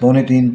3.25۔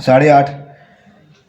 8.5،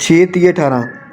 6 × 18،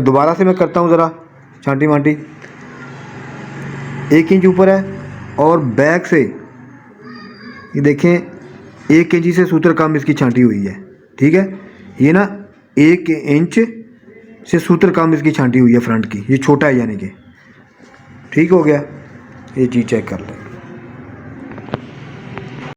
दोबारा से मैं करता हूँ ज़रा छांटी मांटी। 1 इंच ऊपर है और बैक से ये देखें 1 इंच से सूत्र कम इसकी छांटी हुई है। ठीक है, ये ना 1 इंच से सूत्र कम इसकी छांटी हुई है फ्रंट की, ये छोटा है यानी कि। ठीक हो गया, ये चीज़ चेक कर लें।